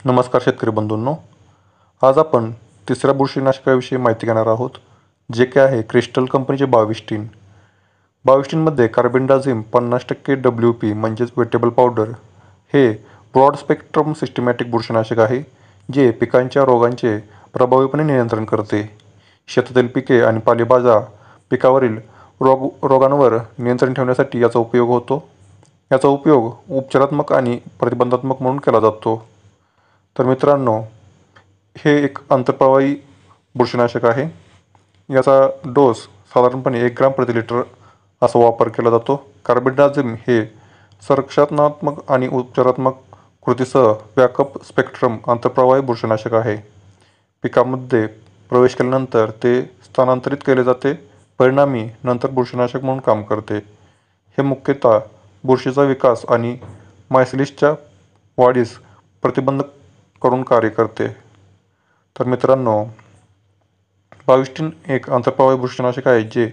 नमस्कार शेतकरी बंधूंनो. आज आपण तिसऱ्या बुरशीनाशकाविषयी माहिती घेणार आहोत, जे की आहे क्रिस्टल कंपनीचे बाविस्टीन. बाविस्टीनमध्ये कार्बेंडाझिम 50% WP म्हणजेच वेटेबल पावडर हे ब्रॉड स्पेक्ट्रम सिस्टमॅटिक बुरशीनाशक आहे, जे पिकांच्या रोगांचे प्रभावीपणे नियंत्रण करते. शेतातील पिके आणि पालेभाज्या पिकावरील रोगांवर नियंत्रण ठेवण्यासाठी याचा उपयोग होतो. याचा उपयोग उपचारात्मक आणि प्रतिबंधात्मक म्हणून केला जातो. तर मित्रांनो, हे एक अंतर्प्रवाही बुरशीनाशक आहे. याचा डोस साधारणपणे 1 ग्राम प्रति लिटर असा वापर केला जातो. कार्बेंडाझिम हे संरक्षणात्मक आणि उपचारात्मक कृतीसह बॅकअप स्पेक्ट्रम अंतर्प्रवाही बुरशीनाशक आहे. पिकामध्ये प्रवेश केल्यानंतर ते स्थानांतरित केले जाते, परिणामी नंतर बुरशीनाशक म्हणून काम करते. हे मुख्यतः बुरशीचा विकास आणि मायसिलिसच्या वाढीस प्रतिबंध करून कार्य करते. तर मित्रांनो, बाविस्टीन एक अंतर्प्रवाही बुरशीनाशक आहे, जे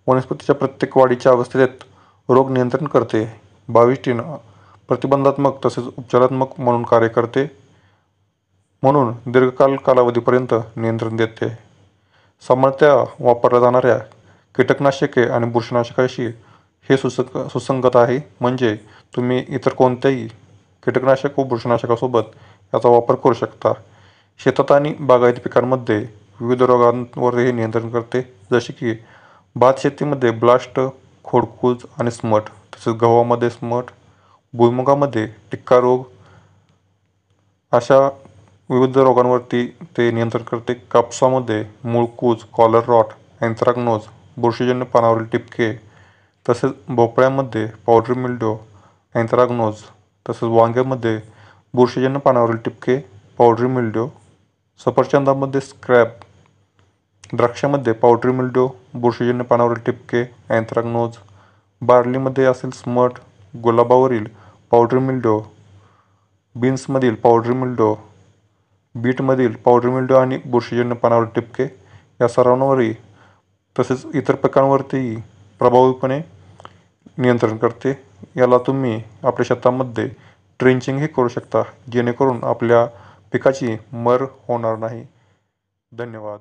वनस्पतीच्या प्रत्येक वाढीच्या अवस्थेत रोग नियंत्रण करते. बाविस्टीन प्रतिबंधात्मक तसेच उपचारात्मक म्हणून कार्य करते, म्हणून दीर्घकाल कालावधीपर्यंत नियंत्रण देते. सामान्यतः वापरल्या जाणाऱ्या कीटकनाशके आणि बुरशीनाशकाशी हे सुसंगत आहे, म्हणजे तुम्ही इतर कोणत्याही कीटकनाशक व बुरशीनाशकासोबत याचा वापर करू शकता. शेतात आणि बागायती पिकांमध्ये विविध रोगांवर हे नियंत्रण करते, जसे की भात शेतीमध्ये ब्लास्ट, खोडकूज आणि स्मट, तसेच गव्हामध्ये स्मट, भुईमुगामध्ये टिक्का रोग, अशा विविध रोगांवरती ते नियंत्रण करते. कापसामध्ये मूळकूज, कॉलर रॉट, अँथ्रॅकनोज, बुरशीजन्य पानावरील टिपके, तसेच भोपळ्यामध्ये पावडरी मिल्ड्यू, अँथ्रॅकनोज, तसेच वांग्यामध्ये बुरशीजन्य पानावरील टिपके, पावडरी मिल्ड्यू, सफरचंदामध्ये स्क्रॅब, द्राक्षामध्ये पावडरी मिल्ड्यू, बुरशीजन्य पानावरील टिपके, अँथ्रॅकनोज, बार्लीमध्ये असेल स्मट, गुलाबावरील पावडरी मिल्ड्यू, बीन्समधील पावडरी मिल्ड्यू, बीटमधील पावडरी मिल्ड्यू आणि बुरशीजन्य पानावरील टिपके या सर्वांवरही तसेच इतर पिकांवरतीही प्रभावीपणे नियंत्रण करते. याला तुम्ही आपल्या शेतामध्ये ट्रेंचिंगही करू शकता, जेणेकरून आपल्या पिकाची मर होणार नाही. धन्यवाद.